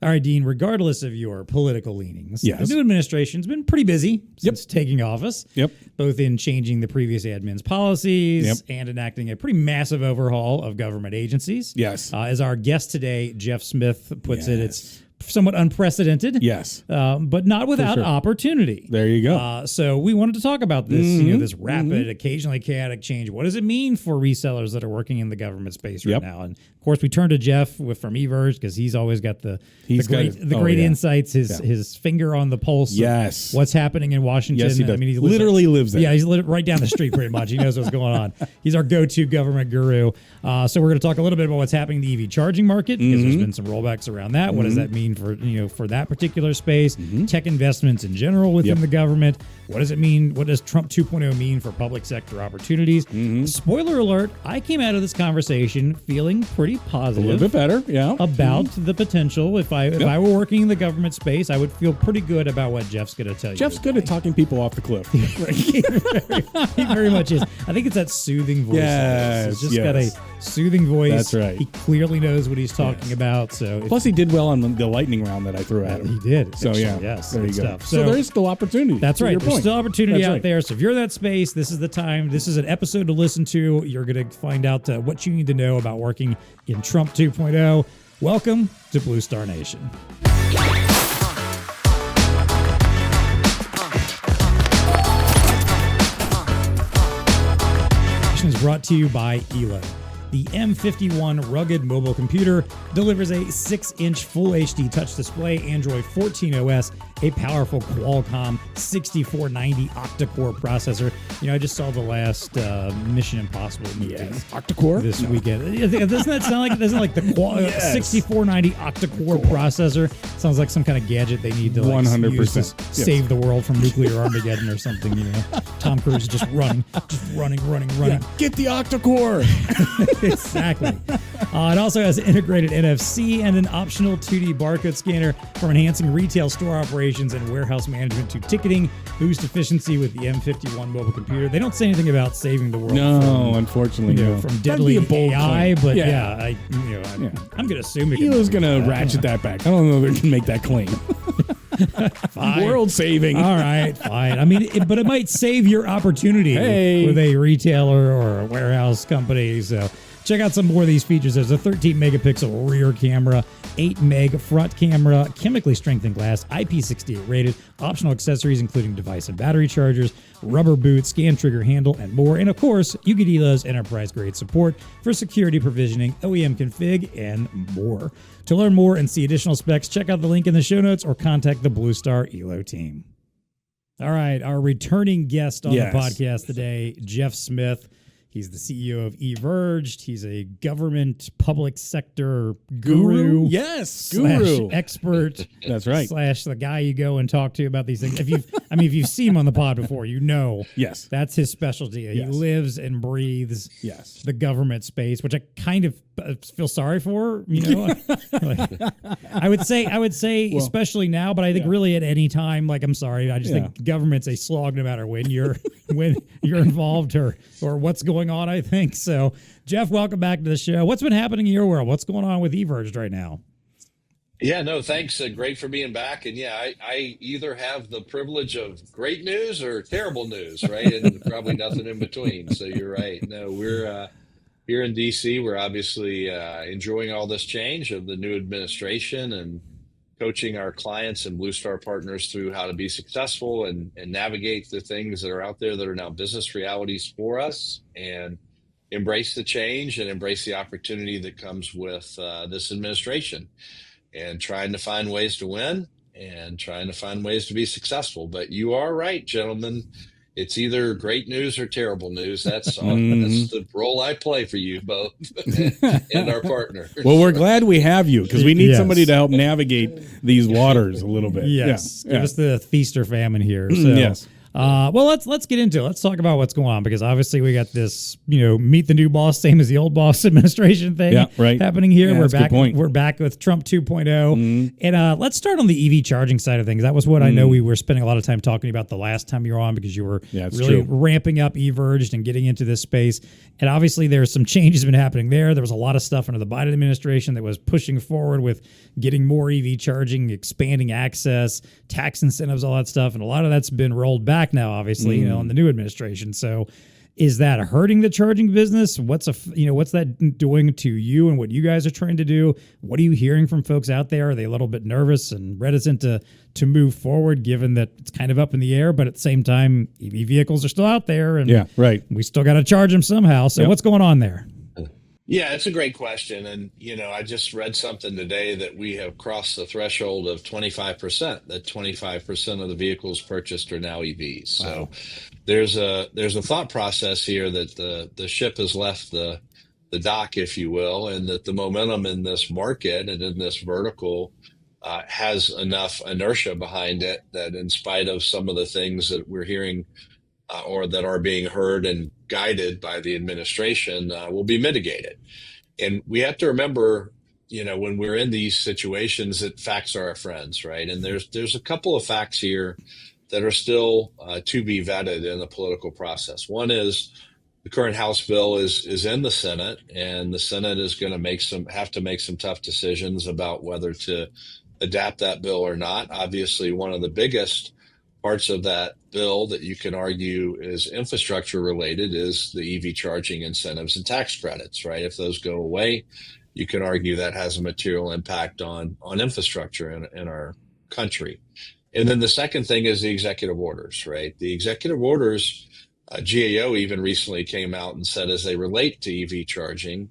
All right, Dean, regardless of your political leanings, yes. the new administration's been pretty busy since taking office, both in changing the previous admin's policies and enacting a pretty massive overhaul of government agencies. Yes. As our guest today, Jeff Smith, puts it, it's somewhat unprecedented. Yes. But not without opportunity. There you go. So we wanted to talk about this, this rapid, occasionally chaotic change. What does it mean for resellers that are working in the government space right now? And of course, we turn to Jeff from EVerged because he's always got the great insights, his finger on the pulse of what's happening in Washington. Yes, he does. I mean, he literally lives there. Yeah, he's right down the street pretty much. He knows what's going on. He's our go-to government guru. So we're going to talk a little bit about what's happening in the EV charging market because there's been some rollbacks around that. What does that mean for that particular space? Tech investments in general within the government. What does it mean? What does Trump 2.0 mean for public sector opportunities? Spoiler alert, I came out of this conversation feeling pretty positive. A little bit better, about the potential. If I were working in the government space, I would feel pretty good about what Jeff's going to tell you. Jeff's good at talking people off the cliff. He very much is. I think it's that soothing voice. He's just got a soothing voice. That's right. He clearly knows what he's talking about. So plus, he did well on the lightning round that I threw at him. He did. So actually, yes, there you go. Stuff. So there is still opportunity. That's right. There's still opportunity out there. So if you're in that space, this is the time. This is an episode to listen to. You're going to find out what you need to know about working in Trump 2.0. Welcome to BlueStar Nation. Is brought to you by ELO. The M51 rugged mobile computer delivers a 6-inch Full HD touch display, Android 14 OS, a powerful Qualcomm 6490 octa-core processor. I just saw the last Mission Impossible movie. Octa-core? This weekend. Doesn't that sound like the 6490 octa-core processor? Sounds like some kind of gadget they need to 100% use to save the world from nuclear Armageddon or something. Tom Cruise is just running. Yeah, get the octa-core. Exactly. It also has integrated NFC and an optional 2D barcode scanner for enhancing retail store operations and warehouse management to ticketing, boost efficiency with the M51 mobile computer. They don't say anything about saving the world. No, unfortunately, from deadly AI, but I'm going to assume Elo's going to ratchet that back. I don't know if they can make that claim. Fine. World saving. All right, fine. I mean, but it might save your opportunity with a retailer or a warehouse company. So check out some more of these features. There's a 13 megapixel rear camera, 8 meg front camera, chemically strengthened glass, IP68 rated, optional accessories including device and battery chargers, rubber boot, scan trigger handle, and more. And of course, you get ELO's enterprise grade support for security provisioning, OEM config, and more. To learn more and see additional specs, check out the link in the show notes or contact the BlueStar ELO team. All right, our returning guest on the podcast today, Jeff Smith. He's the CEO of EVerged. He's a government public sector guru. Yes, guru. Expert. That's right. / the guy you go and talk to about these things. If you've seen him on the pod before, yes, that's his specialty. He lives and breathes the government space, which I kind of feel sorry for. I would say, especially now, but I think really at any time, I'm sorry. I just think government's a slog no matter when you're involved or what's going on, I think. So, Jeff, welcome back to the show. What's been happening in your world? What's going on with EVerged right now? Yeah, no, thanks. Great for being back. And I either have the privilege of great news or terrible news, right? And probably nothing in between. So you're right. No, we're here in DC. We're obviously enjoying all this change of the new administration and coaching our clients and BlueStar partners through how to be successful and navigate the things that are out there that are now business realities for us, and embrace the change and embrace the opportunity that comes with this administration, and trying to find ways to win and trying to find ways to be successful. But you are right, gentlemen. It's either great news or terrible news. That's that's the role I play for you both and our partner. Well, we're glad we have you because we need somebody to help navigate these waters a little bit. Yes. Give us the feast or famine here. So, yes. Well, let's get into it. Let's talk about what's going on, because obviously we got this, meet the new boss, same as the old boss administration thing happening here. Yeah, we're back. point. We're back with Trump 2.0, and let's start on the EV charging side of things. That was what I know we were spending a lot of time talking about the last time you were on, because you were really ramping up EVerged and getting into this space. And obviously there's some changes been happening there. There was a lot of stuff under the Biden administration that was pushing forward with getting more EV charging, expanding access, tax incentives, all that stuff, and a lot of that's been rolled back now, obviously, in the new administration. So is that hurting the charging business? What's that doing to you and what you guys are trying to do? What are you hearing from folks out there? Are they a little bit nervous and reticent to move forward, given that it's kind of up in the air, but at the same time, EV vehicles are still out there, and we still got to charge them somehow. So what's going on there? Yeah, it's a great question. And, I just read something today that we have crossed the threshold of 25%, that 25% of the vehicles purchased are now EVs. Wow. So there's a thought process here that the ship has left the dock, if you will, and that the momentum in this market and in this vertical has enough inertia behind it that, in spite of some of the things that we're hearing or that are being heard and guided by the administration, will be mitigated. And we have to remember, when we're in these situations, that facts are our friends, right? And there's a couple of facts here that are still to be vetted in the political process. One is the current House bill is in the Senate, and the Senate is going to have to make some tough decisions about whether to adapt that bill or not. Obviously, one of the biggest parts of that bill that you can argue is infrastructure related is the EV charging incentives and tax credits, right? If those go away, you can argue that has a material impact on infrastructure in our country. And then the second thing is the executive orders, right? The executive orders, GAO even recently came out and said, as they relate to EV charging,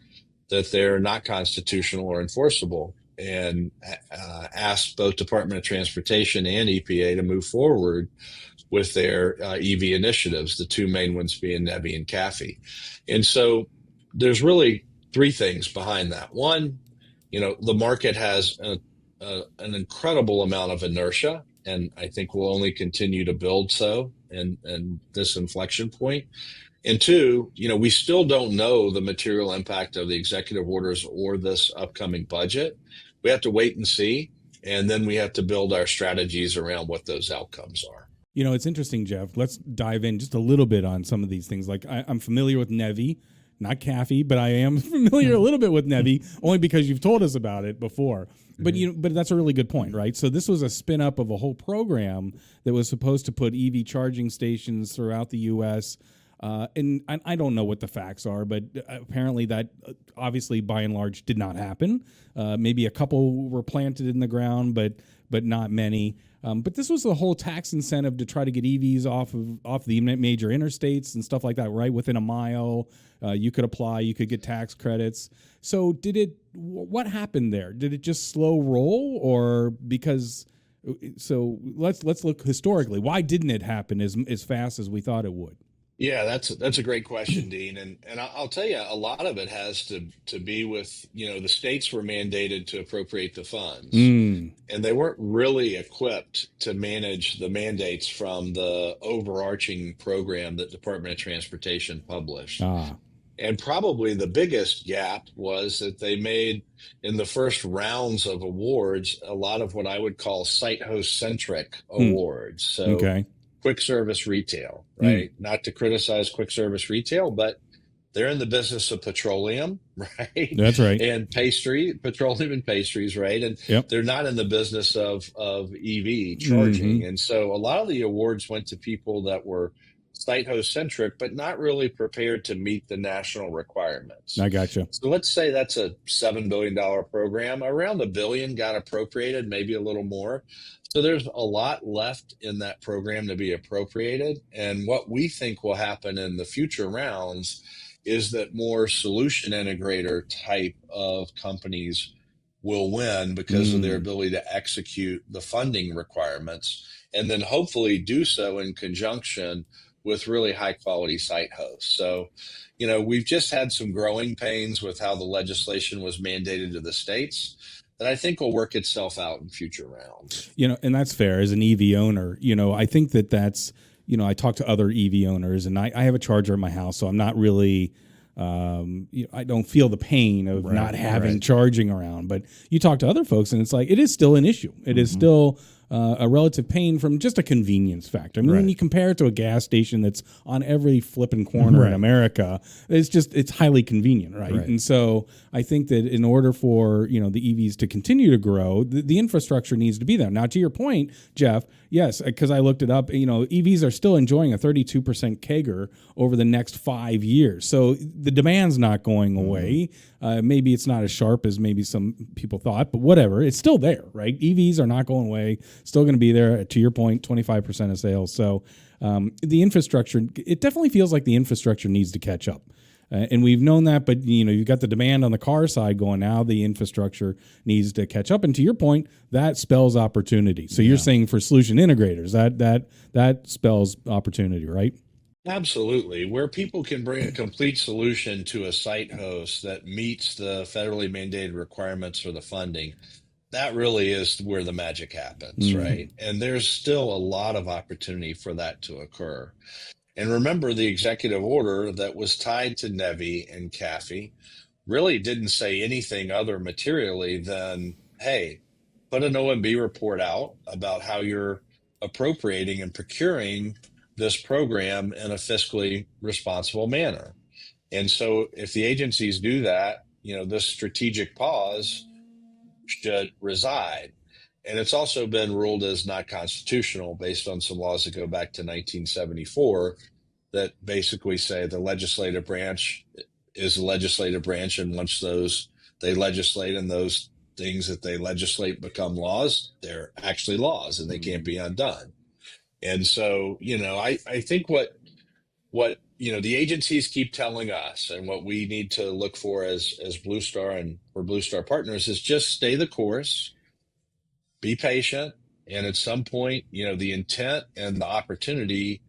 that they're not constitutional or enforceable, and asked both Department of Transportation and EPA to move forward with their EV initiatives, the two main ones being NEVI and CAFE. And so there's really three things behind that. One, the market has an incredible amount of inertia, and I think will only continue to build so and this inflection point. And two, we still don't know the material impact of the executive orders or this upcoming budget. We have to wait and see, and then we have to build our strategies around what those outcomes are. It's interesting, Jeff. Let's dive in just a little bit on some of these things. Like I'm familiar with NEVI, not CAFE, but I am familiar a little bit with NEVI only because you've told us about it before. But but that's a really good point, right? So this was a spin up of a whole program that was supposed to put EV charging stations throughout the U.S. And I don't know what the facts are, but apparently that obviously by and large did not happen. Maybe a couple were planted in the ground, but not many. But this was the whole tax incentive to try to get EVs off the major interstates and stuff like that, right? Within a mile, you could apply, you could get tax credits. So what happened there? Did it just slow roll, or because? So let's look historically. Why didn't it happen as fast as we thought it would? Yeah, that's a great question, Dean. And I'll tell you, a lot of it has to be with, the states were mandated to appropriate the funds, and they weren't really equipped to manage the mandates from the overarching program that Department of Transportation published. And probably the biggest gap was that they made, in the first rounds of awards, a lot of what I would call site host centric awards. So quick service retail, right? Not to criticize quick service retail, but they're in the business of petroleum, right? That's right. And petroleum and pastries, right? And they're not in the business of EV charging. And so a lot of the awards went to people that were site host centric, but not really prepared to meet the national requirements. I gotcha. So let's say that's a $7 billion program. Around $1 billion got appropriated, maybe a little more. So there's a lot left in that program to be appropriated. And what we think will happen in the future rounds is that more solution integrator type of companies will win because of their ability to execute the funding requirements, and then hopefully do so in conjunction with really high quality site hosts. So, we've just had some growing pains with how the legislation was mandated to the states that I think will work itself out in future rounds. And that's fair. As an EV owner, I think that's, I talk to other EV owners, and I have a charger at my house, so I'm not really. I don't feel the pain of not having charging around. But you talk to other folks, and it's like it is still an issue. It is still a relative pain from just a convenience factor. I mean, when you compare it to a gas station that's on every flipping corner in America, it's highly convenient, right? And so I think that in order for the EVs to continue to grow, the infrastructure needs to be there. Now, to your point, Jeff, yes, because I looked it up. EVs are still enjoying a 32% CAGR over the next 5 years. So the demand's not going away. Maybe it's not as sharp as maybe some people thought, but whatever, it's still there, right? EVs are not going away. Still going to be there. To your point, 25% of sales. So the infrastructure, it definitely feels like the infrastructure needs to catch up. And we've known that, but you've got the demand on the car side going now. The infrastructure needs to catch up, and to your point, that spells opportunity. So you're saying for solution integrators, that spells opportunity, right? Absolutely. Where people can bring a complete solution to a site host that meets the federally mandated requirements for the funding, that really is where the magic happens, right? And there's still a lot of opportunity for that to occur. And remember, the executive order that was tied to NEVI and CAFE really didn't say anything other materially than, hey, put an OMB report out about how you're appropriating and procuring this program in a fiscally responsible manner. And so if the agencies do that, this strategic pause should reside. And it's also been ruled as not constitutional based on some laws that go back to 1974 that basically say the legislative branch is the legislative branch, and once they legislate and those things that they legislate become laws, they're actually laws and they can't be undone. And so, I think what the agencies keep telling us and what we need to look for as BlueStar and for BlueStar partners is just stay the course, be patient, and at some point, the intent and the opportunity,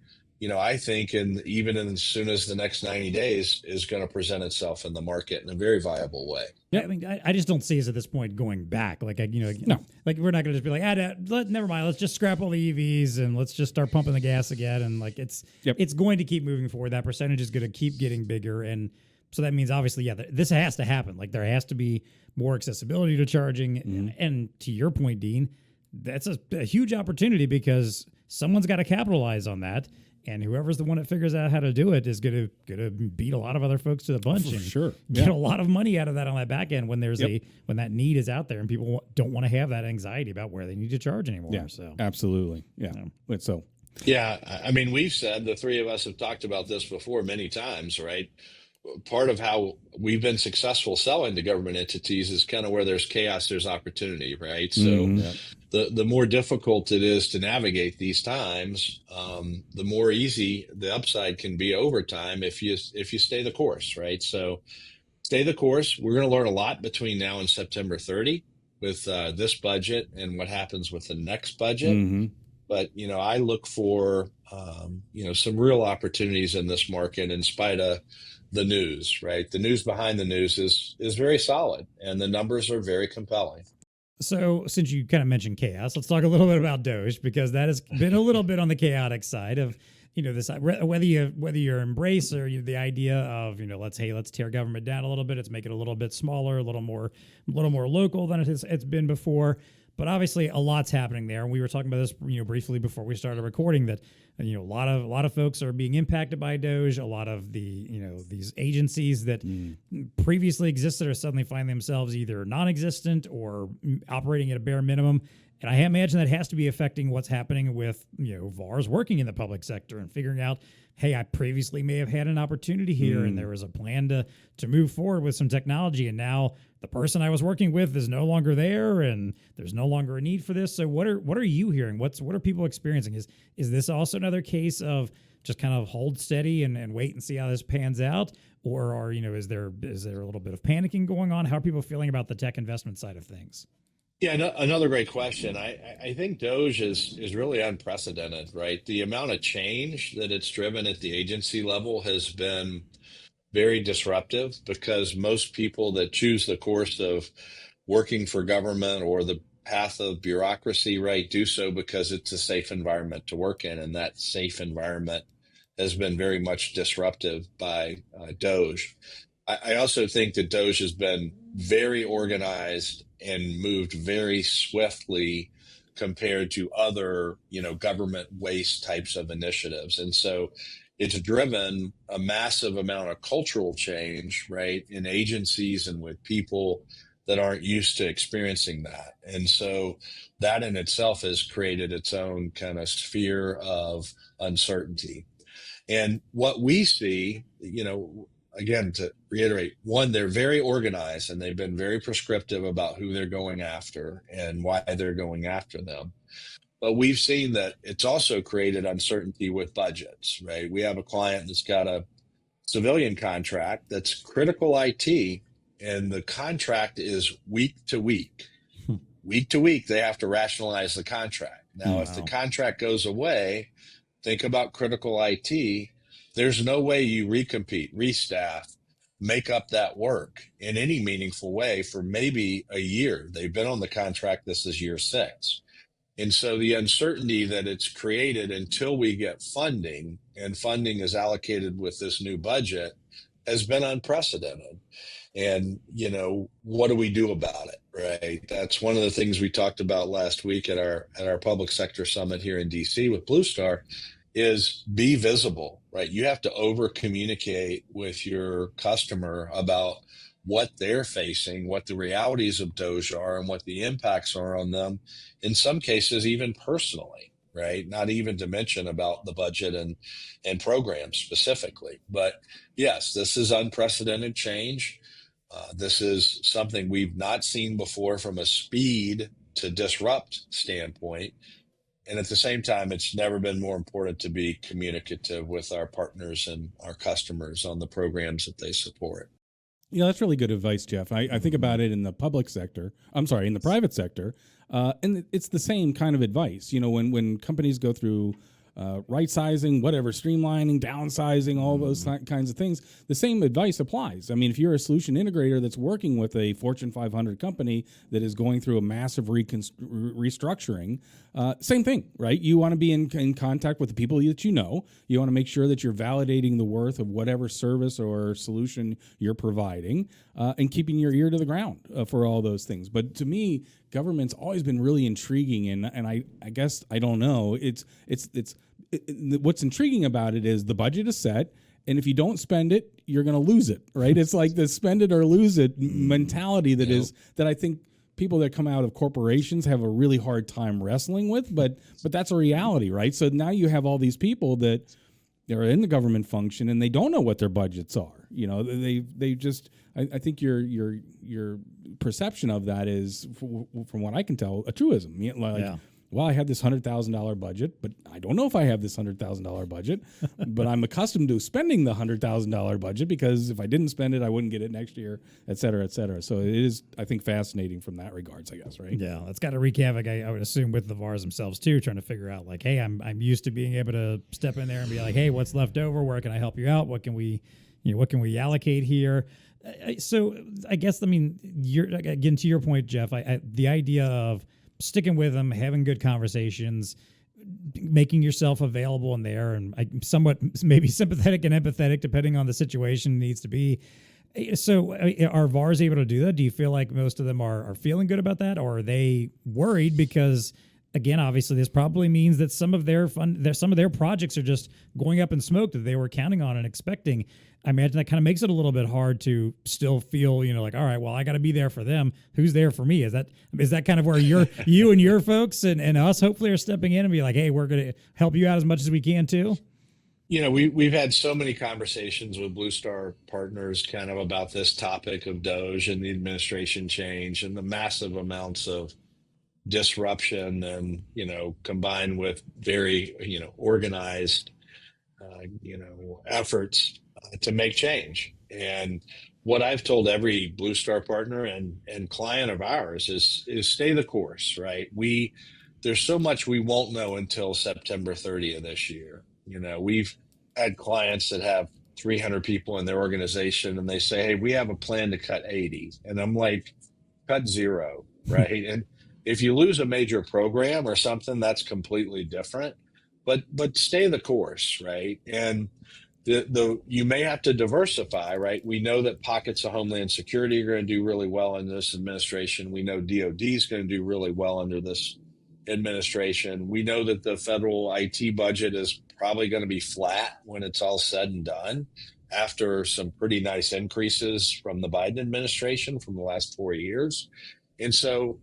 I think, and even as soon as the next 90 days is going to present itself in the market in a very viable way. Yeah, I mean, I just don't see us at this point going back. Like, no, like we're not going to just be like, never mind, let's just scrap all the EVs and let's just start pumping the gas again. And like, it's going to keep moving forward. That percentage is going to keep getting bigger, and so that means obviously, this has to happen. Like, there has to be more accessibility to charging, and to your point, Dean, that's a huge opportunity because someone's got to capitalize on that. And whoever's the one that figures out how to do it is gonna beat a lot of other folks to the punch and get a lot of money out of that on that back end when there's when that need is out there and people don't want to have that anxiety about where they need to charge anymore. Yeah, so absolutely. Yeah. So yeah, I mean, we've said, the three of us have talked about this before many times, right? Part of how we've been successful selling to government entities is kind of where there's chaos, there's opportunity, right? So the more difficult it is to navigate these times, the more easy the upside can be over time if you stay the course, right? So stay the course. We're going to learn a lot between now and September 30 with this budget and what happens with the next budget. But, I look for, some real opportunities in this market in spite of the news, right? The news behind the news is very solid and the numbers are very compelling. So since you kind of mentioned chaos, let's talk a little bit about DOGE, because that has been a little bit on the chaotic side of, this, whether you embrace or the idea of, let's tear government down a little bit. Let's make it a little bit smaller, a little more local than it's been before. But obviously, a lot's happening there, and we were talking about this, briefly before we started recording. That a lot of folks are being impacted by DOGE. A lot of the these agencies that previously existed are suddenly finding themselves either non-existent or operating at a bare minimum. And I imagine that has to be affecting what's happening with VARs working in the public sector and figuring out, hey, I previously may have had an opportunity here, and there was a plan to move forward with some technology, and now the person I was working with is no longer there, and there's no longer a need for this. So what are you hearing? What are people experiencing? Is this also another case of just kind of hold steady and wait and see how this pans out, or is there a little bit of panicking going on? How are people feeling about the tech investment side of things? Yeah, another great question. I think DOGE is really unprecedented, right? The amount of change that it's driven at the agency level has been very disruptive, because most people that choose the course of working for government or the path of bureaucracy, right, do so because it's a safe environment to work in. And that safe environment has been very much disruptive by DOGE. I also think that DOGE has been very organized and moved very swiftly compared to other, government waste types of initiatives. And so it's driven a massive amount of cultural change, right, in agencies and with people that aren't used to experiencing that. And so that in itself has created its own kind of sphere of uncertainty. And what we see, again, to reiterate, one, they're very organized and they've been very prescriptive about who they're going after and why they're going after them. But we've seen that it's also created uncertainty with budgets, right? We have a client that's got a civilian contract that's critical IT, and the contract is week to week. Week to week, they have to rationalize the contract. Now, if the contract goes away, think about critical IT. There's no way you recompete, restaff, make up that work in any meaningful way for maybe a year. They've been on the contract. This is year 6. And so the uncertainty that it's created until we get funding, and funding is allocated with this new budget, has been unprecedented. And, what do we do about it, right? That's one of the things we talked about last week at our public sector summit here in DC with BlueStar, is be visible, right? You have to over communicate with your customer about what they're facing, what the realities of DOGE are, and what the impacts are on them, in some cases, even personally, right? Not even to mention about the budget and programs specifically. But yes, this is unprecedented change. This is something we've not seen before from a speed to disrupt standpoint. And at the same time, it's never been more important to be communicative with our partners and our customers on the programs that they support. Yeah, that's really good advice, Jeff. I think about it in the public sector. In the private sector, and it's the same kind of advice. When companies go through right sizing, whatever, streamlining, downsizing, all those kinds of things, the same advice applies. I mean, if you're a solution integrator that's working with a Fortune 500 company that is going through a massive restructuring, same thing, right? You want to be in contact with the people that you know. You want to make sure that you're validating the worth of whatever service or solution you're providing, and keeping your ear to the ground for all those things. But to me, government's always been really intriguing, and I guess I don't know. What's intriguing about it is the budget is set, and if you don't spend it, you're going to lose it, right? It's like the spend it or lose it mentality that I think people that come out of corporations have a really hard time wrestling with, but that's a reality, right? So now you have all these people that they're in the government function and they don't know what their budgets are. They just, I think your perception of that is, from what I can tell, a truism. Well, I have this $100,000 budget, but I don't know if I have this $100,000 budget, but I'm accustomed to spending the $100,000 budget because if I didn't spend it, I wouldn't get it next year, et cetera, et cetera. So it is, I think, fascinating from that regards, I guess, right? Yeah, that's got to wreak havoc, I would assume, with the VARs themselves too, trying to figure out like, hey, I'm used to being able to step in there and be like, hey, what's left over? Where can I help you out? What can we allocate here? So I guess, again, to your point, Jeff, the idea of sticking with them, having good conversations, making yourself available in there, and somewhat maybe sympathetic and empathetic depending on the situation needs to be. So are VARs able to do that? Do you feel like most of them are feeling good about that, or are they worried because, again, obviously this probably means that some of their projects are just going up in smoke that they were counting on and expecting? I imagine that kind of makes it a little bit hard to still feel, like, all right, well, I got to be there for them. Who's there for me? Is that kind of where you and your folks and us hopefully are stepping in and be like, hey, we're going to help you out as much as we can too? We've had so many conversations with BlueStar partners kind of about this topic of DOGE and the administration change and the massive amounts of disruption and, combined with very, organized, efforts to make change. And what I've told every BlueStar partner and client of ours is stay the course, right? There's so much we won't know until September 30th of this year. We've had clients that have 300 people in their organization and they say, hey, we have a plan to cut 80. And I'm like, cut 0, right? And If you lose a major program or something, that's completely different. But stay the course, right? And you may have to diversify, right? We know that pockets of Homeland Security are going to do really well in this administration. We know DOD is going to do really well under this administration. We know that the federal IT budget is probably going to be flat when it's all said and done, after some pretty nice increases from the Biden administration from the last 4 years. And so,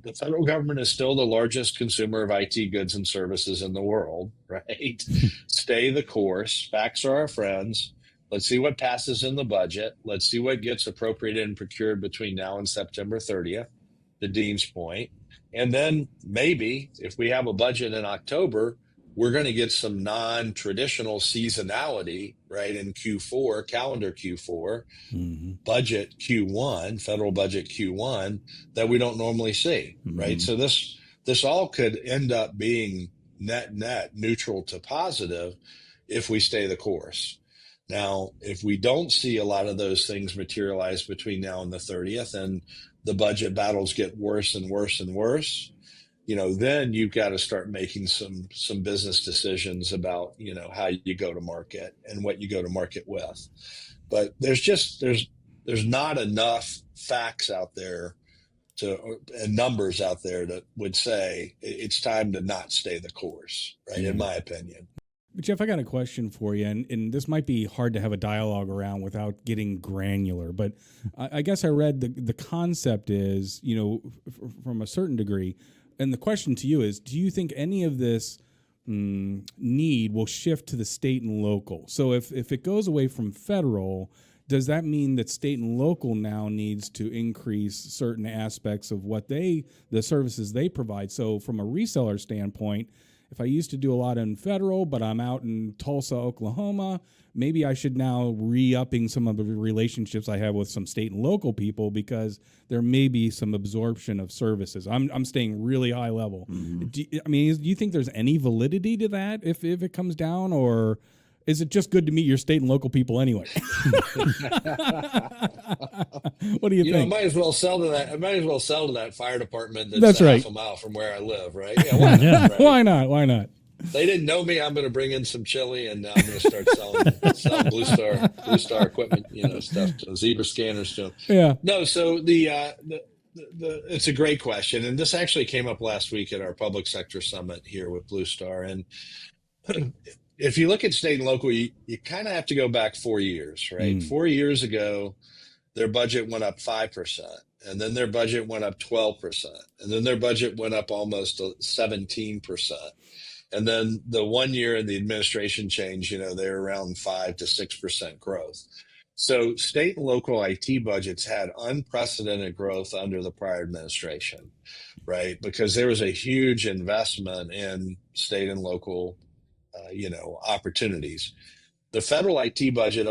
the federal government is still the largest consumer of IT goods and services in the world, right? Stay the course. Facts are our friends. Let's see what passes in the budget. Let's see what gets appropriated and procured between now and September 30th, to Dean's point. And then maybe if we have a budget in October, we're going to get some non-traditional seasonality, right, in Q4, calendar Q4, budget Q1, federal budget Q1, that we don't normally see, right? So this all could end up being net neutral to positive if we stay the course. Now, if we don't see a lot of those things materialize between now and the 30th, and the budget battles get worse and worse and worse, then you've got to start making some business decisions about, how you go to market and what you go to market with. But there's not enough facts out there and numbers out there that would say it's time to not stay the course, right? In my opinion. Jeff, I got a question for you, and this might be hard to have a dialogue around without getting granular, but I guess I read the concept is, from a certain degree. And the question to you is, do you think any of this need will shift to the state and local? So if it goes away from federal, does that mean that state and local now needs to increase certain aspects of what the services they provide? So from a reseller standpoint, if I used to do a lot in federal, but I'm out in Tulsa, Oklahoma, maybe I should now re-upping some of the relationships I have with some state and local people, because there may be some absorption of services. I'm staying really high level. Do you think there's any validity to that if it comes down, or is it just good to meet your state and local people anyway? What do you think? I might as well sell to that fire department that's half a mile from where I live, right? Yeah, why not? Right? Why not? They didn't know me. I'm going to bring in some chili, and now I'm going to start selling BlueStar equipment, stuff, to Zebra scanners to them. Yeah. No, so it's a great question, and this actually came up last week at our public sector summit here with BlueStar. And if you look at state and local, you kind of have to go back 4 years, right? 4 years ago, their budget went up 5%, and then their budget went up 12%, and then their budget went up almost 17%. And then the 1 year in the administration change, they're around 5 to 6% growth. So state and local IT budgets had unprecedented growth under the prior administration, right? Because there was a huge investment in state and local, opportunities. The federal IT budget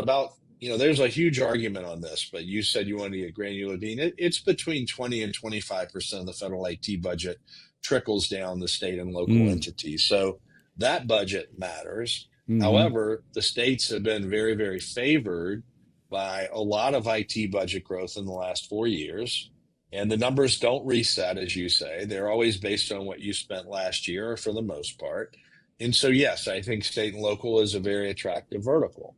there's a huge argument on this, but you said you wanted to get granular, Dean. It's between 20 and 25% of the federal IT budget trickles down the state and local entities. So that budget matters. However, the states have been very, very favored by a lot of IT budget growth in the last 4 years. And the numbers don't reset, as you say. They're always based on what you spent last year, for the most part. And so, yes, I think state and local is a very attractive vertical.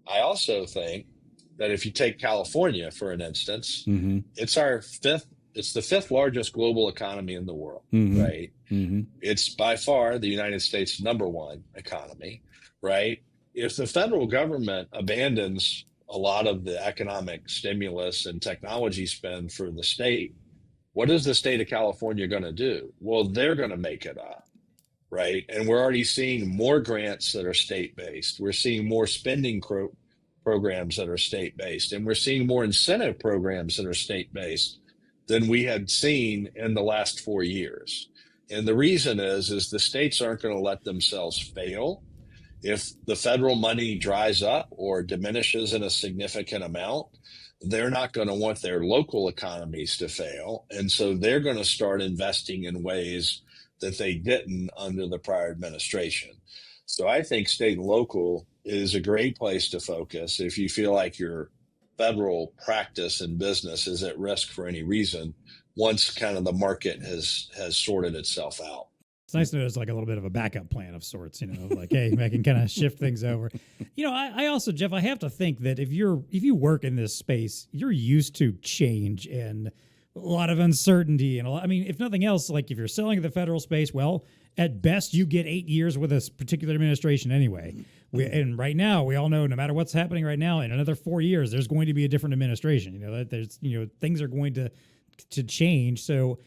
I also think that if you take California, for an instance, it's the fifth largest global economy in the world, right? It's by far the United States' #1 economy, right? If the federal government abandons a lot of the economic stimulus and technology spend for the state, what is the state of California going to do? Well, they're going to make it up, right? And we're already seeing more grants that are state-based. We're seeing more spending programs that are state-based, and we're seeing more incentive programs that are state-based than we had seen in the last 4 years. And the reason is the states aren't going to let themselves fail. If the federal money dries up or diminishes in a significant amount, they're not going to want their local economies to fail. And so they're going to start investing in ways that they didn't under the prior administration. So I think state and local is a great place to focus if you feel like your federal practice and business is at risk for any reason. once kind of the market has sorted itself out. It's nice to know there's like a little bit of a backup plan of sorts, like, hey, I can kind of shift things over. I also, Jeff, I have to think that if you work in this space, you're used to change and a lot of uncertainty. And if nothing else, like if you're selling in the federal space, well, at best you get 8 years with a particular administration anyway. And right now, we all know no matter what's happening right now, in another 4 years, there's going to be a different administration. There's things are going to change. So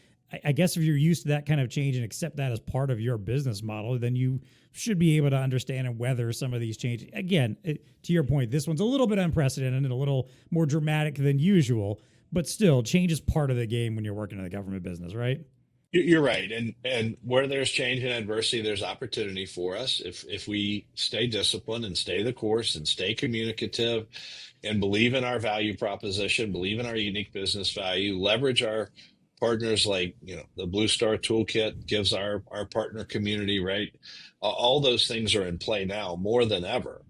I guess if you're used to that kind of change and accept that as part of your business model, then you should be able to understand and weather some of these changes. Again, to your point, this one's a little bit unprecedented and a little more dramatic than usual, but still, change is part of the game when you're working in the government business, right? You're right, and where there's change and adversity, there's opportunity for us if we stay disciplined and stay the course and stay communicative and believe in our value proposition, believe in our unique business value, leverage our partners like the BlueStar toolkit gives our partner community, right? All those things are in play now more than ever,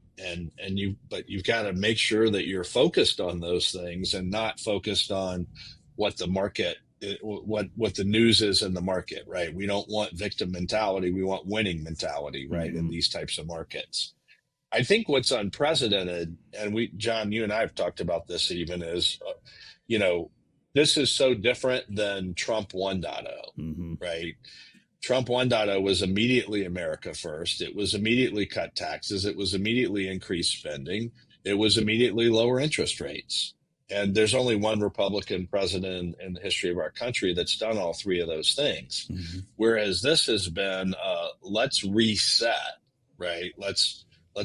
but you've got to make sure that you're focused on those things and not focused on what the market, what the news is in the market, right? We don't want victim mentality, we want winning mentality, right? In these types of markets. I think what's unprecedented, and John, you and I have talked about this even, is this is so different than Trump 1.0, right? Trump 1.0 was immediately America first. It was immediately cut taxes. It was immediately increase spending. It was immediately lower interest rates. And there's only one Republican president in the history of our country that's done all three of those things. Whereas this has been, let's reset, right? Let's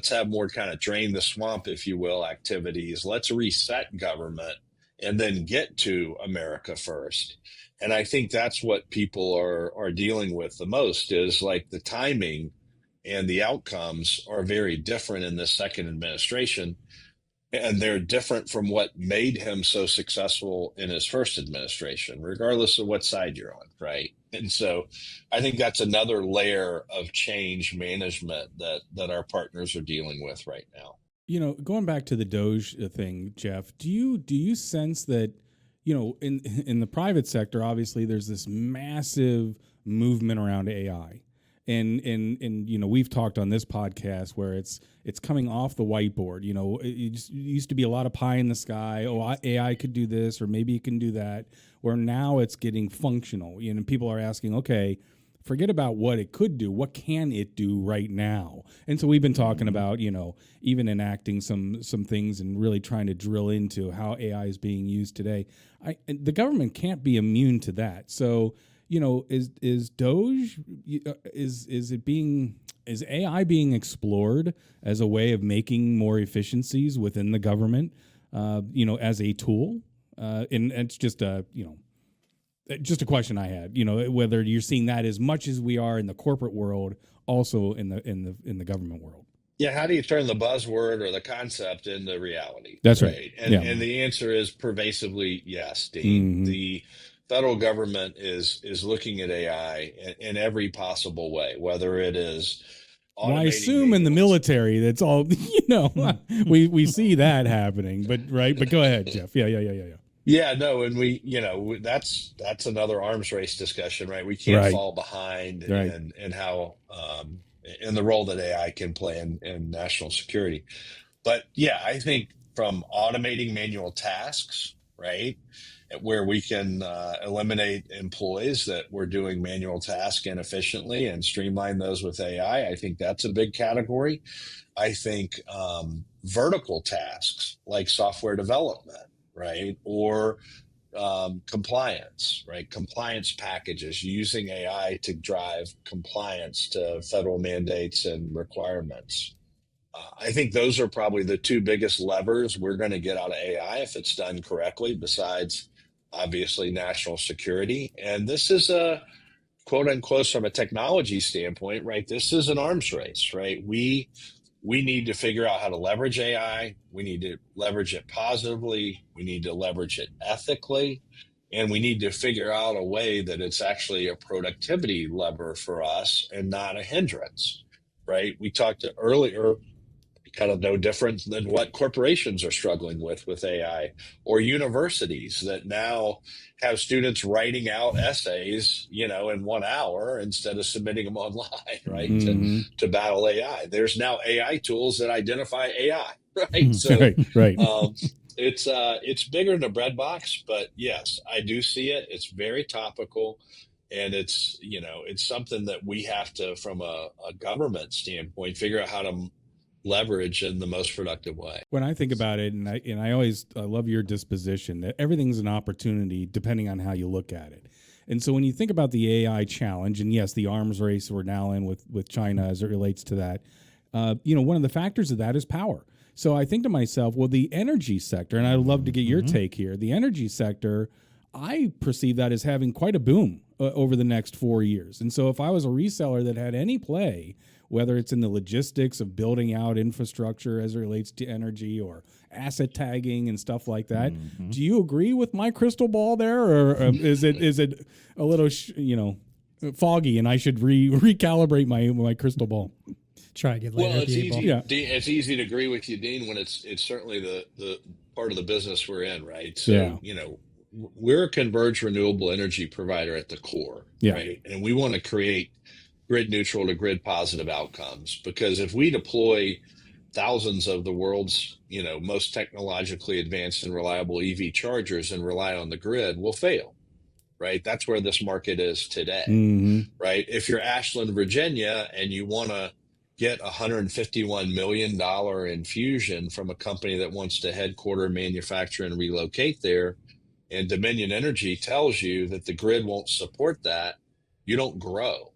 have more kind of drain the swamp, if you will, activities. Let's reset government and then get to America first. And I think that's what people are dealing with the most, is like the timing and the outcomes are very different in this second administration. And they're different from what made him so successful in his first administration, regardless of what side you're on, right? And so I think that's another layer of change management that our partners are dealing with right now. Going back to the DOGE thing, Jeff, do you sense that, in the private sector, obviously there's this massive movement around AI. And we've talked on this podcast where it's coming off the whiteboard. It used to be a lot of pie in the sky. Oh, AI could do this, or maybe it can do that. Where now it's getting functional. People are asking, okay, forget about what it could do. What can it do right now? And so we've been talking about, even enacting some things and really trying to drill into how AI is being used today. The government can't be immune to that. So, is DOGE, is AI being explored as a way of making more efficiencies within the government, as a tool? And it's just a question I had, whether you're seeing that as much as we are in the corporate world, also in the government world. Yeah, how do you turn the buzzword or the concept into reality? That's right. And the answer is pervasively yes, Dean. The federal government is looking at AI in every possible way, whether it is well, I assume in the military that's all we see that happening, but go ahead, Jeff. Yeah, no, and we that's another arms race discussion, right? We can't fall behind in how in the role that AI can play in national security. But yeah, I think from automating manual tasks, right, where we can eliminate employees that were doing manual tasks inefficiently and streamline those with AI, I think that's a big category. I think vertical tasks like software development, right, or compliance, right, compliance packages, using AI to drive compliance to federal mandates and requirements. I think those are probably the two biggest levers we're going to get out of AI if it's done correctly, besides obviously national security. And this is a quote unquote, from a technology standpoint, right, this is an arms race, right? We need to figure out how to leverage AI. We need to leverage it positively. We need to leverage it ethically. And we need to figure out a way that it's actually a productivity lever for us and not a hindrance, right? We talked earlier kind of no different than what corporations are struggling with AI, or universities that now have students writing out essays, in 1 hour instead of submitting them online, right? Mm-hmm. To battle AI. There's now AI tools that identify AI, right? So right. it's bigger than a bread box, but yes, I do see it. It's very topical. And it's something that we have to, from a government standpoint, figure out how to leverage in the most productive way. When I think about it, and I always love your disposition that everything's an opportunity depending on how you look at it. And so when you think about the AI challenge, and yes, the arms race we're now in with China as it relates to that, one of the factors of that is power. So I think to myself, well, the energy sector, and I'd love to get your take here, the energy sector, I perceive that as having quite a boom over the next 4 years. And so if I was a reseller that had any play, whether it's in the logistics of building out infrastructure as it relates to energy or asset tagging and stuff like that, do you agree with my crystal ball there, or is it a little foggy and I should recalibrate my crystal ball? Try again later. Well, it's easy. Yeah. Dean, it's easy to agree with you, Dean, when it's certainly the part of the business we're in, right? So we're a converged renewable energy provider at the core, right? And we want to create grid neutral to grid positive outcomes, because if we deploy thousands of the world's most technologically advanced and reliable EV chargers and rely on the grid, we'll fail, right? That's where this market is today, right? If you're Ashland, Virginia, and you want to get $151 million infusion from a company that wants to headquarter, manufacture, and relocate there, and Dominion Energy tells you that the grid won't support that, you don't grow.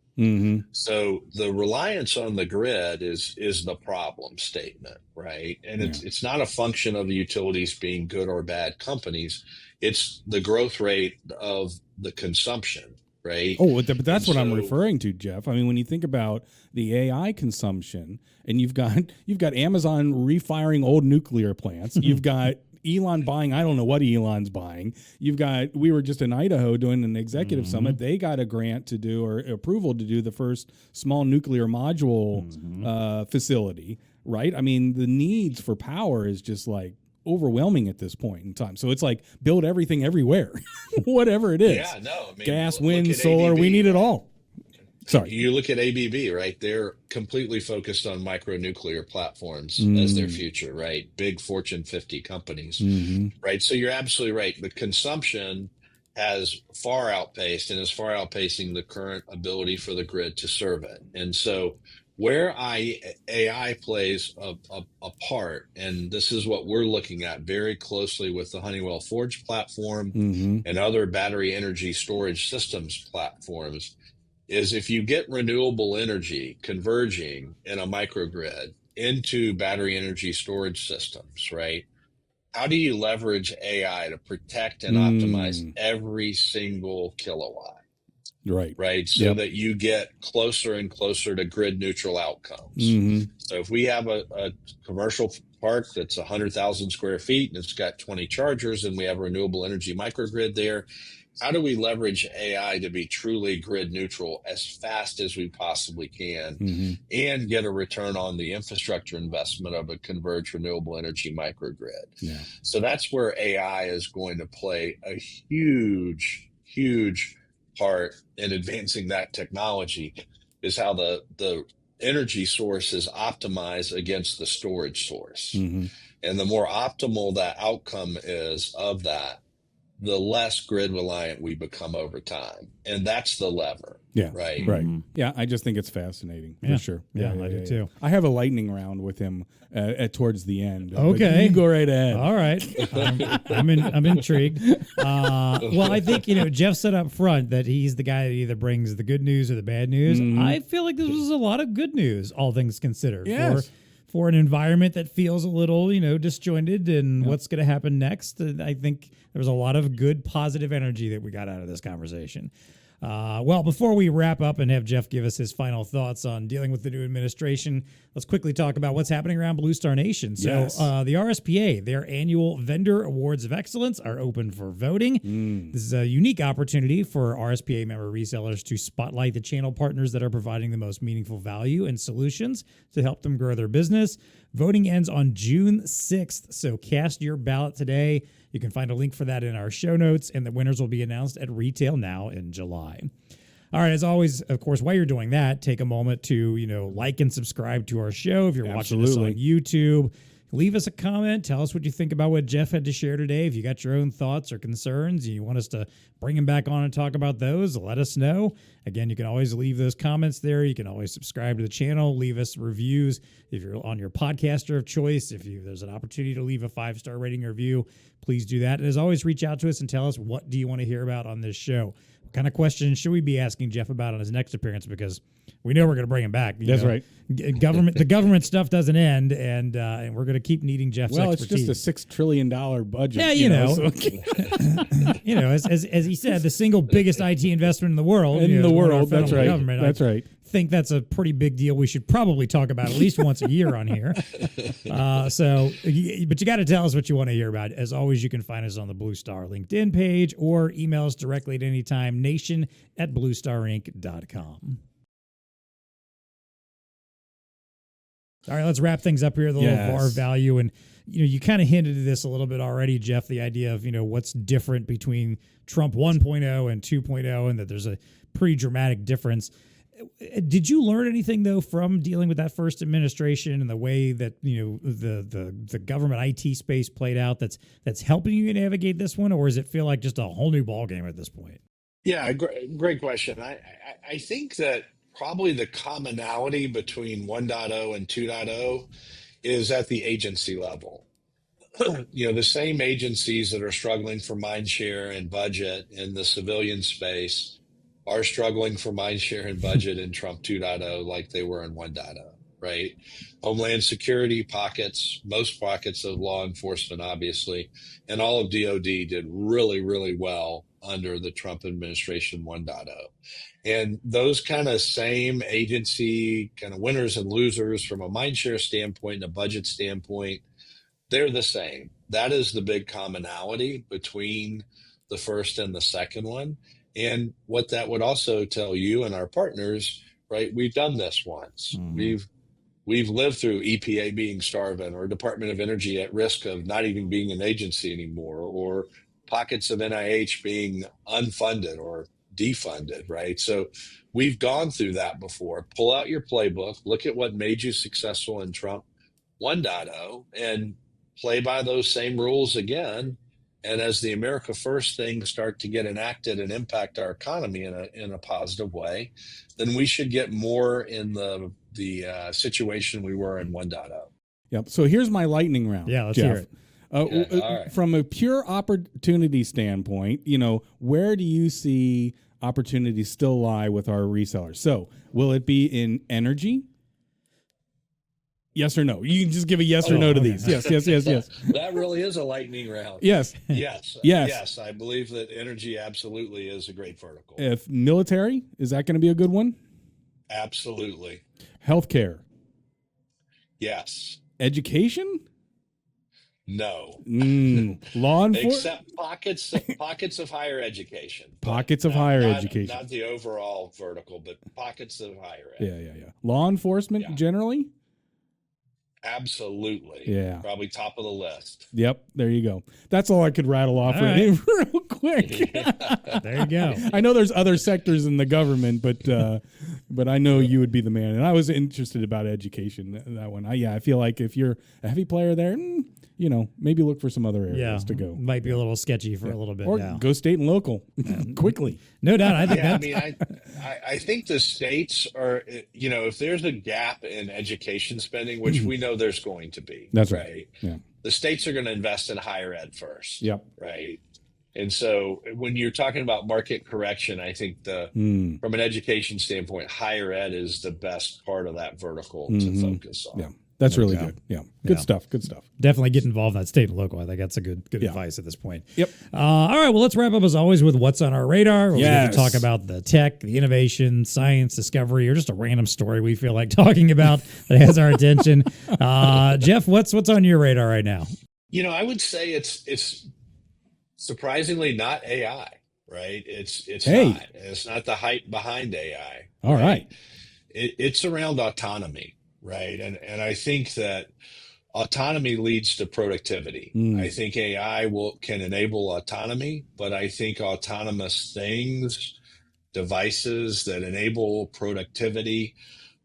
So the reliance on the grid is the problem statement, right? And it's not a function of the utilities being good or bad companies. It's the growth rate of the consumption, right? Oh, but that's what I'm referring to, Jeff. I mean, when you think about the AI consumption, and you've got Amazon refiring old nuclear plants, you've got Elon buying, I don't know what Elon's buying. We were just in Idaho doing an executive summit. They got a grant to do, or approval to do, the first small nuclear module facility, right? I mean, the needs for power is just like overwhelming at this point in time. So it's like build everything everywhere, whatever it is. Yeah, no, I mean, gas, wind, solar, we need it all. Sorry. You look at ABB, right? They're completely focused on micronuclear platforms as their future, right? Big Fortune 50 companies, right? So you're absolutely right. The consumption has far outpaced and is far outpacing the current ability for the grid to serve it. And so where AI plays a part, and this is what we're looking at very closely with the Honeywell Forge platform and other battery energy storage systems platforms, is if you get renewable energy converging in a microgrid into battery energy storage systems, right? How do you leverage AI to protect and optimize every single kilowatt? Right. So that you get closer and closer to grid neutral outcomes. So if we have a commercial park that's 100,000 square feet and it's got 20 chargers and we have a renewable energy microgrid there, how do we leverage AI to be truly grid neutral as fast as we possibly can and get a return on the infrastructure investment of a converged renewable energy microgrid? So that's where AI is going to play a huge, huge part in advancing that technology, is how the energy source is optimized against the storage source. And the more optimal that outcome is of that, the less grid reliant we become over time. And that's the lever. Right. Yeah, I just think it's fascinating for sure. Yeah, I do too. I have a lightning round with him towards the end. Okay, you go right ahead. All right, I'm intrigued. Well, I think Jeff said up front that he's the guy that either brings the good news or the bad news. I feel like this was a lot of good news, all things considered. Yes. For an environment that feels a little, disjointed and what's going to happen next. I think there was a lot of good, positive energy that we got out of this conversation. Well, before we wrap up and have Jeff give us his final thoughts on dealing with the new administration, let's quickly talk about what's happening around BlueStar Nation. So Yes. the RSPA, their annual Vendor Awards of Excellence, are open for voting. This is a unique opportunity for RSPA member resellers to spotlight the channel partners that are providing the most meaningful value and solutions to help them grow their business. Voting ends on June 6th, so cast your ballot today. You can find a link for that in our show notes, and the winners will be announced at Retail Now in July. All right, as always, of course, while you're doing that, take a moment to, like and subscribe to our show. If you're watching us on YouTube, leave us a comment. Tell us what you think about what Jeff had to share today. If you got your own thoughts or concerns and you want us to bring him back on and talk about those, let us know. Again, you can always leave those comments there. You can always subscribe to the channel, leave us reviews. If you're on your podcaster of choice, if there's an opportunity to leave a 5-star rating or review, please do that. And as always, reach out to us and tell us, what do you want to hear about on this show? What kind of questions should we be asking Jeff about on his next appearance? Because we know we're going to bring him back. That's right. The government stuff doesn't end, and we're going to keep needing Jeff's expertise. It's just a $6 trillion budget. Yeah, so. as he said, the single biggest IT investment in the world. That's right. Government. That's right. I think that's a pretty big deal. We should probably talk about at least once a year on here. But you got to tell us what you want to hear about. As always, you can find us on the BlueStar LinkedIn page or email us directly at any time, nation@bluestarinc.com. All right, let's wrap things up here. The little VAR value, and you kind of hinted at this a little bit already, Jeff. The idea of what's different between Trump 1.0 and 2.0, and that there's a pretty dramatic difference. Did you learn anything though from dealing with that first administration and the way that the government IT space played out that's helping you navigate this one, or does it feel like just a whole new ballgame at this point? Yeah, great question. I think that probably the commonality between 1.0 and 2.0 is at the agency level. The same agencies that are struggling for mind share and budget in the civilian space are struggling for mind share and budget in Trump 2.0 like they were in 1.0, right? Homeland Security most pockets of law enforcement, obviously, and all of DOD did really, really well under the Trump administration 1.0. And those kind of same agency kind of winners and losers from a mind share standpoint and a budget standpoint, they're the same. That is the big commonality between the first and the second one. And what that would also tell you and our partners, right? We've done this once. Mm-hmm. We've lived through EPA being starving, or Department of Energy at risk of not even being an agency anymore, or pockets of NIH being unfunded or defunded, right? So we've gone through that before. Pull out your playbook, look at what made you successful in Trump 1.0, and play by those same rules again. And as the America First things start to get enacted and impact our economy in a positive way, then we should get more in the situation we were in 1.0. Yep. So here's my lightning round. Yeah, let's Jeff. hear it. All right. From a pure opportunity standpoint, where do you see opportunities still lie with our resellers? So will it be in energy? Yes or no? You can just give a yes or no to these. Yes. That really is a lightning round. Yes. Yes. I believe that energy absolutely is a great vertical. If military, is that going to be a good one? Absolutely. Healthcare. Yes. Education? No. Law enforcement? Except pockets of higher education. Pockets of higher education. Not the overall vertical, but pockets of higher ed. Yeah. Law enforcement generally? Absolutely. Yeah. Probably top of the list. Yep. There you go. That's all I could rattle off real quick. There you go. I know there's other sectors in the government, but I know you would be the man. And I was interested about education, that one. I feel like if you're a heavy player there, maybe look for some other areas to go. Might be a little sketchy for a little bit. Or now. Go state and local quickly. No doubt. I think I think the states are, if there's a gap in education spending, which we know there's going to be. That's right. Yeah. The states are going to invest in higher ed first. Yep. Right. And so when you're talking about market correction, I think from an education standpoint, higher ed is the best part of that vertical to focus on. Yeah. That's really good. Yeah. Good stuff. Good stuff. Definitely get involved in that state and local. I think that's a good advice at this point. Yep. All right. Well, let's wrap up as always with what's on our radar. We're going Yes. to talk about the tech, the innovation, science, discovery, or just a random story we feel like talking about that has our attention. Jeff, what's on your radar right now? I would say it's surprisingly not AI, right? It's Hey. not. It's not the hype behind AI. All right. It's around autonomy, right? And I think that autonomy leads to productivity. I think AI can enable autonomy, but I think autonomous things, devices that enable productivity,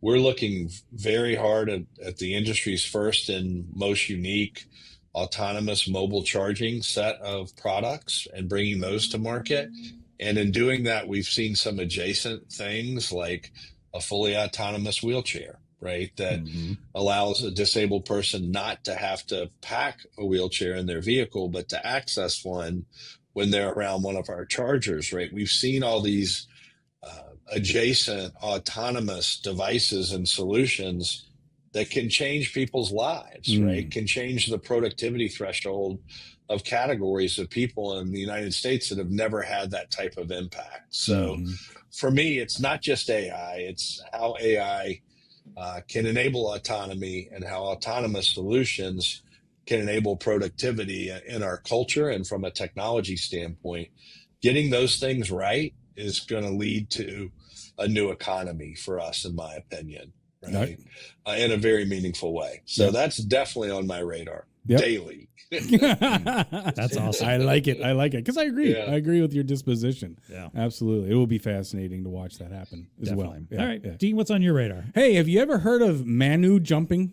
we're looking very hard at the industry's first and most unique autonomous mobile charging set of products and bringing those to market. And in doing that, we've seen some adjacent things like a fully autonomous wheelchair, right? That allows a disabled person not to have to pack a wheelchair in their vehicle, but to access one when they're around one of our chargers, right? We've seen all these adjacent autonomous devices and solutions that can change people's lives, right? Can change the productivity threshold of categories of people in the United States that have never had that type of impact. So for me, it's not just AI, it's how AI can enable autonomy and how autonomous solutions can enable productivity in our culture. And from a technology standpoint, getting those things right is going to lead to a new economy for us, in my opinion. Right. In a very meaningful way. So that's definitely on my radar daily. That's awesome. I like it. Because I agree. Yeah. I agree with your disposition. Yeah. Absolutely. It will be fascinating to watch that happen as Definitely. well. All right. Dean, what's on your radar? Hey, have you ever heard of Manu jumping?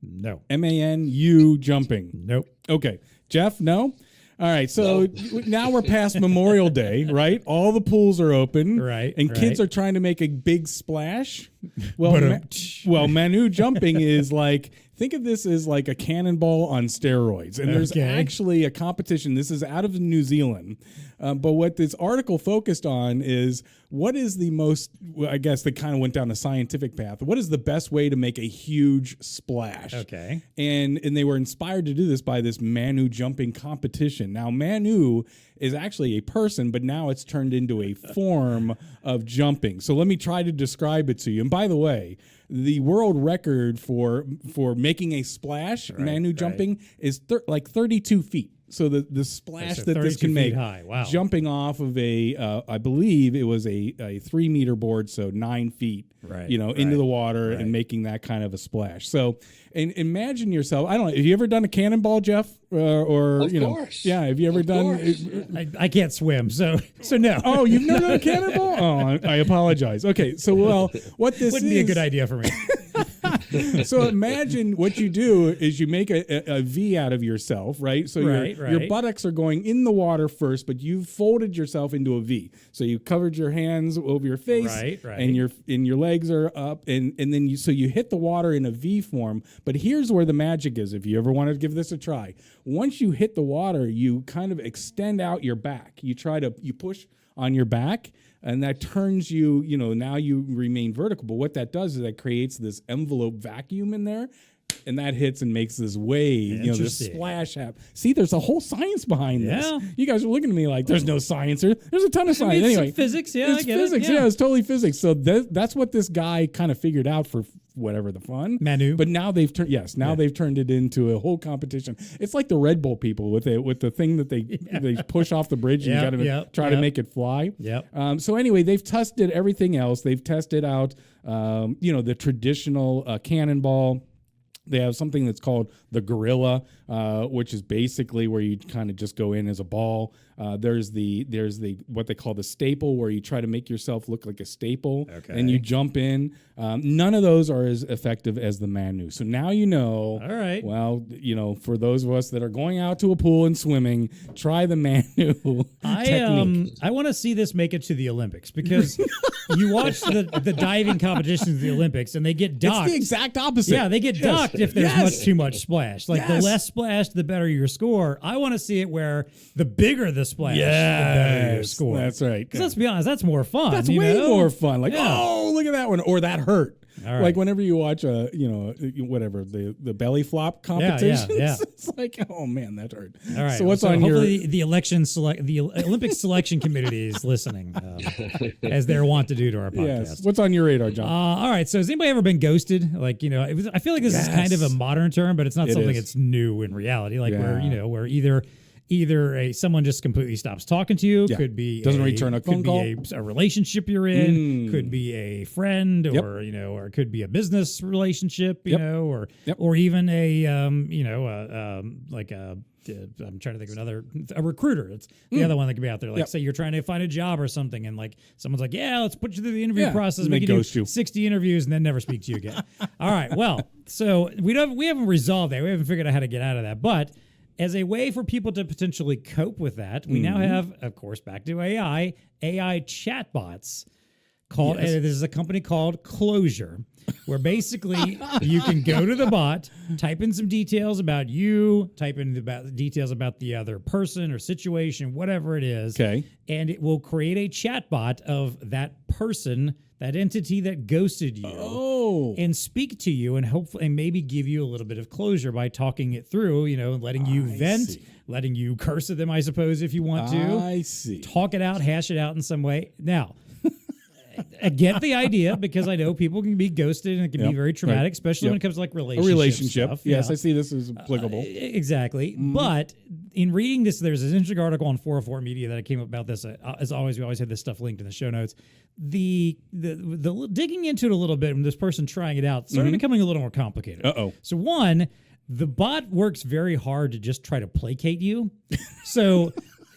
No. MANU jumping. Nope. Okay. Jeff, no? All right, so now we're past Memorial Day, right? All the pools are open, Right, And kids right. are trying to make a big splash. Well, Manu jumping is like, think of this as like a cannonball on steroids. And there's actually a competition. This is out of New Zealand. But what this article focused on is what is the most, I guess they kind of went down a scientific path. What is the best way to make a huge splash? Okay. And they were inspired to do this by this Manu jumping competition. Now, Manu is actually a person, but now it's turned into a form of jumping. So let me try to describe it to you. And by the way, the world record for making a splash, Manu jumping, is like 32 feet. So the splash So that this 32 can make, feet high. Wow. jumping off of I believe it was a 3-meter board, so 9 feet, into the water and making that kind of a splash. So, and imagine yourself. I don't know. Have you ever done a cannonball, Jeff? Or Of course. Yeah. Have you ever done? I can't swim, so no. Oh, you've never done a cannonball? Oh, I apologize. Okay, so what this Wouldn't be a good idea for me. So imagine what you do is you make a V out of yourself, right? So your buttocks are going in the water first, but you've folded yourself into a V. So you covered your hands over your face, and your legs are up, and then you hit the water in a V form. But here's where the magic is. If you ever want to give this a try, once you hit the water, you kind of extend out your back. You push on your back. And that turns you, now you remain vertical. But what that does is that creates this envelope vacuum in there. And that hits and makes this wave, this splash happen. See, there's a whole science behind this. You guys are looking at me like there's no science here. There's a ton of science. Anyway, physics, it's physics. Yeah, it's totally physics. So that's what this guy kind of figured out for whatever the fun. Manu. But now they've turned they've turned it into a whole competition. It's like the Red Bull people with the thing that they push off the bridge and you got to try to make it fly. So anyway, they've tested everything else. They've tested out the traditional cannonball. They have something that's called the gorilla, which is basically where you kind of just go in as a ball. There's the what they call the staple, where you try to make yourself look like a staple, and you jump in. None of those are as effective as the Manu. So now you know. All right. Well, for those of us that are going out to a pool and swimming, try the Manu technique. I want to see this make it to the Olympics, because you watch the diving competitions of the Olympics and they get docked. It's the exact opposite. Yeah, they get docked if there's too much splash. Like the less splash, the better your score. I want to see it where the bigger the splash. Yes, score. that's right. Because let's be honest, that's more fun. That's way more fun. Like, Yeah. oh, look at that one, or that hurt. All right. Like whenever you watch whatever the belly flop competitions, yeah. it's like, oh man, that hurt. All right. So what's on your? Hopefully the Olympic selection committee is listening, as they're wont to do to our podcast. Yes. What's on your radar, John? All right. So has anybody ever been ghosted? Like, I feel like this is kind of a modern term, but it's not something that's new in reality. Like where either someone just completely stops talking to you, could be doesn't return a phone call, could be a relationship you're in, could be a friend, or or it could be a business relationship, or even I'm trying to think of a recruiter. It's the other one that could be out there. Like, say you're trying to find a job or something, and like someone's like, "Yeah, let's put you through the interview process. We can do 60 interviews and then never speak to you again." All right. Well, so we haven't resolved that. We haven't figured out how to get out of that, but as a way for people to potentially cope with that, we now have, of course, back to AI chatbots. This is a company called Closure, where basically you can go to the bot, type in some details about you, type in the details about the other person or situation, whatever it is, and it will create a chatbot of that person, that entity that ghosted you, and speak to you, and hopefully, and maybe give you a little bit of closure by talking it through, letting you vent, letting you curse at them, I suppose, if you want to. I see. Talk it out, hash it out in some way. Now, I get the idea, because I know people can be ghosted and it can be very traumatic, especially when it comes to like relationship stuff. Yes, I see this is applicable. Exactly. But in reading this, there's an interesting article on 404 Media that came up about this. As always, we always have this stuff linked in the show notes. The digging into it a little bit, and this person trying it out, started becoming a little more complicated. So one, the bot works very hard to just try to placate you. So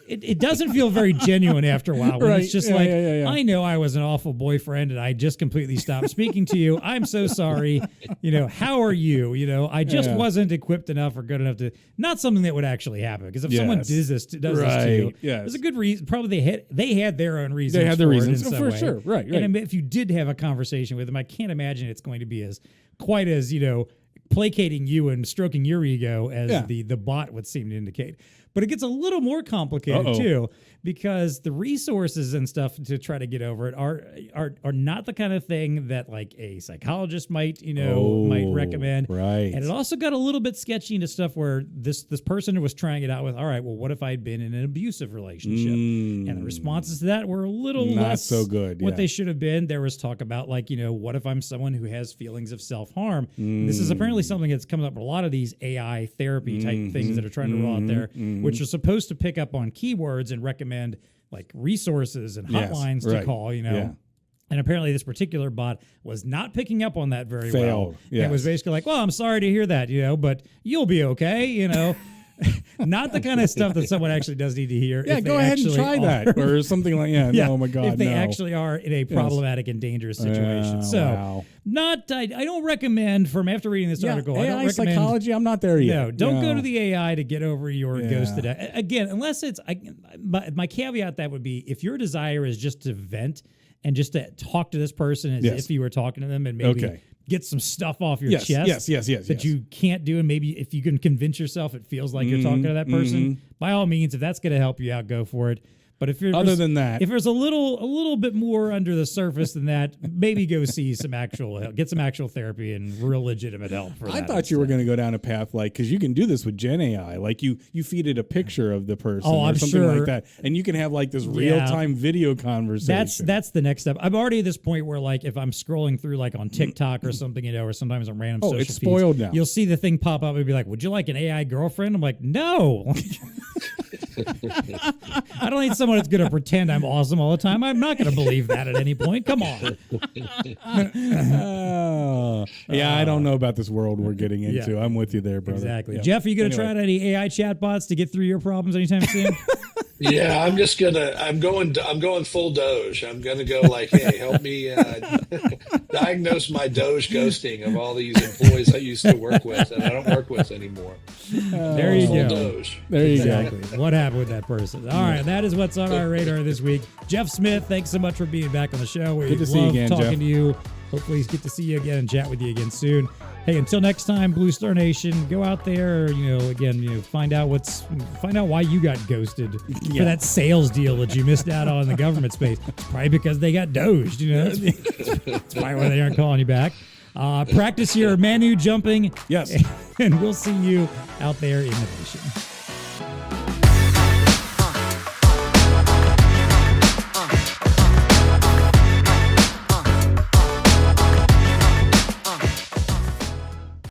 it doesn't feel very genuine after a while. When it's just I know I was an awful boyfriend and I just completely stopped speaking to you. I'm so sorry. How are you? I just wasn't equipped enough or good enough to. Not something that would actually happen, because if someone does this to you, there's a good reason. Probably they had their own reasons. They had their reasons for sure. Right. And if you did have a conversation with them, I can't imagine it's going to be quite as placating you and stroking your ego as the bot would seem to indicate. But it gets a little more complicated too, because the resources and stuff to try to get over it are not the kind of thing that like a psychologist might recommend. Right. And it also got a little bit sketchy into stuff where this person was trying it out with, all right, well, what if I'd been in an abusive relationship? And the responses to that were a little not less so good. What they should have been. There was talk about like, what if I'm someone who has feelings of self-harm? This is apparently something that's coming up with a lot of these AI therapy type things that are trying to roll out there, which are supposed to pick up on keywords and recommend like resources and hotlines to call, And apparently this particular bot was not picking up on that very well. It was basically like, well, I'm sorry to hear that, but you'll be okay, Not the kind of stuff that someone actually does need to hear. Yeah, go ahead and try that or something like oh my God, if they actually are in a problematic and dangerous situation. I don't recommend, from after reading this article, I don't recommend psychology. I'm not there yet. No, don't go to the AI to get over your ghosted. Again, unless it's my caveat that would be, if your desire is just to vent and just to talk to this person as if you were talking to them, and maybe get some stuff off your chest that you can't do, and maybe if you can convince yourself it feels like you're talking to that person, by all means, if that's going to help you out, go for it. But if you're other than that, if there's a little bit more under the surface than that, maybe go see some actual help, get some actual therapy and real legitimate help for that. I thought you were going to go down a path because you can do this with Gen AI. Like you feed it a picture of the person or something like that, and you can have like this real time video conversation. That's the next step. I'm already at this point where like if I'm scrolling through like on TikTok or something, or sometimes on random social it's spoiled now. You'll see the thing pop up and be like, "Would you like an AI girlfriend?" I'm like, "No." I don't need someone that's going to pretend I'm awesome all the time. I'm not going to believe that at any point. Come on. I don't know about this world we're getting into. I'm with you there, brother. Exactly. Jeff, are you going to try out any AI chatbots to get through your problems anytime soon? Yeah, I'm going full Doge. I'm gonna go like, hey, help me diagnose my Doge ghosting of all these employees I used to work with and I don't work with anymore. There you go. Doge. There you go. What happened with that person? All right, that is what's on our radar this week. Jeff Smith, thanks so much for being back on the show. Good to see you again, talking Jeff. to you. Hopefully, get to see you again and chat with you again soon. Hey, until next time, Blue Star Nation, go out there, find out why you got ghosted for that sales deal that you missed out on in the government space. It's probably because they got doged, That's probably why they aren't calling you back. Practice your Manu jumping. Yes. And we'll see you out there in the nation.